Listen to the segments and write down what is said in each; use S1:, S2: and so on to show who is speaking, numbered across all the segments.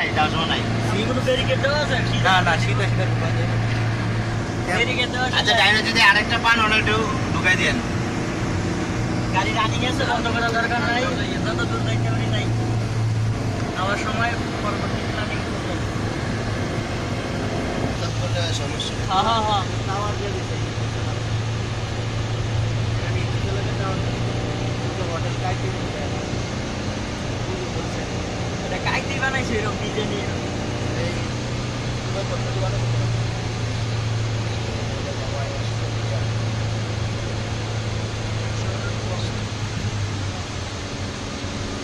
S1: নাই যাওয়ার সময় নাই
S2: এইগুলো ব্যারিকেড দেওয়া আছে
S3: না না শীতে শীতে
S2: ব্যারিকেড দেওয়া আছে
S1: আচ্ছা টাইমে যদি আরেকটা পান ওটা একটু ঢুকাই দেন
S2: গাড়ি রানিং আছে বন্ধ করার দরকার নাই যত দূর যাইতে পারি নাই যাওয়ার সময় পরবর্তী প্ল্যানিং করতে
S1: সমস্যা
S2: হ্যাঁ হ্যাঁ হ্যাঁ টাওয়ার দিয়ে দিতে এটা কাইতেই বানাইছে এরকম ডিজাইন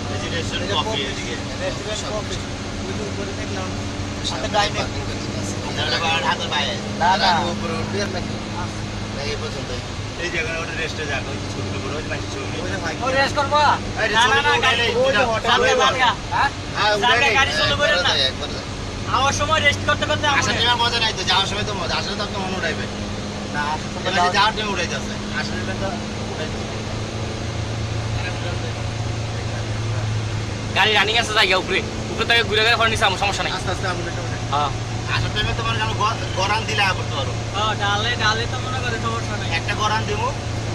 S1: রেজিডেন্সিয়াল কফি এদিকে
S3: সাথে ডাইনিং
S1: হাতের বাইরে
S3: না না
S1: উপরে উঠবি আর নাকি এই পর্যন্ত এই জায়গায় ওটা রেস্টে যাবে ওই ছোট করে ওই মাঝে ছবি
S2: ও রেস করব না না না গাড়ি সামনে বালগা হ্যাঁ সামনে গাড়ি চালু করেন না
S1: একবার
S2: আওয়ার সময় রেস্ট করতে করতে
S1: আসার টাইমে মজা নাই তো যাওয়ার সময় তো মজা আসলে তো আপনি মনে উঠাইবে
S3: না
S1: এবার যাওয়ার টাইমে উঠাই যাচ্ছে আসলে তো উঠাই
S4: গাড়ি রানিং আছে জায়গা উপরে উপরে থেকে ঘুরে ঘুরে ফোন নিছে আমার সমস্যা নাই
S1: আস্তে আস্তে আমাদের সামনে
S4: হ্যাঁ
S1: আসার টাইমে তোমার যেন গরান দিলে করতে পারো
S2: হ্যাঁ ডালে ডালে তো মনে করে সমস্যা নাই
S1: একটা গরান দিব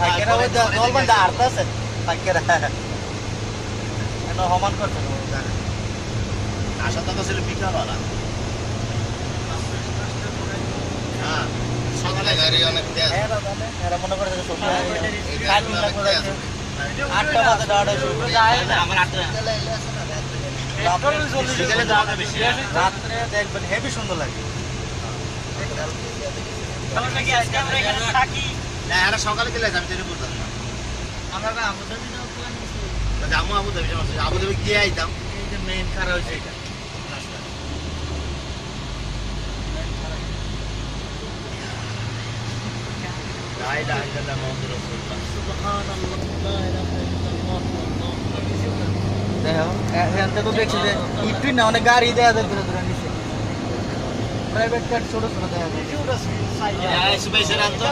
S3: ভাইকেরা ওই জলবানটা আরতাছে ভাইকেরা এটা সমান করছে
S1: আসার তো ছিল বিকাল ওরা হ্যাঁ সকালে গাড়ি অনেক তেজ
S3: এরা মনে করে যে সন্ধ্যা কাজ লাগবে 8টা বাজে দাঁড়ায় শুরু করে যায় না
S1: আমার আটটা
S3: রাত্রে
S1: বিকেলে যাওয়াটা বেশি
S3: রাত্রে দেখবেন হেভি সুন্দর লাগে
S2: সমস্যা কি আজকে আমরা এখানে থাকি
S1: না এরা সকালে গেলে আমি যেটা বুঝতাম না
S2: আমরা আবু ধাবি যাওয়ার প্ল্যান আছে
S1: জামু আবু ধাবি আবু ধাবি গিয়ে আইতাম
S2: এই যে মেইন খারাপ হয়েছে এটা
S1: لا إله إلا الله محمد رسول الله
S2: সুবহানাল্লাহ লা ইলাহা ইল্লাল্লাহ
S3: দেখো এখান থেকে দেখছি যে ইটুই না অনেক গাড়ি দেয়া যায় দূরে দূরে নিচে প্রাইভেট কার ছোট ছোট দেখা যায়
S2: ভিডিওটা সাইড
S1: يا سبيس رانتو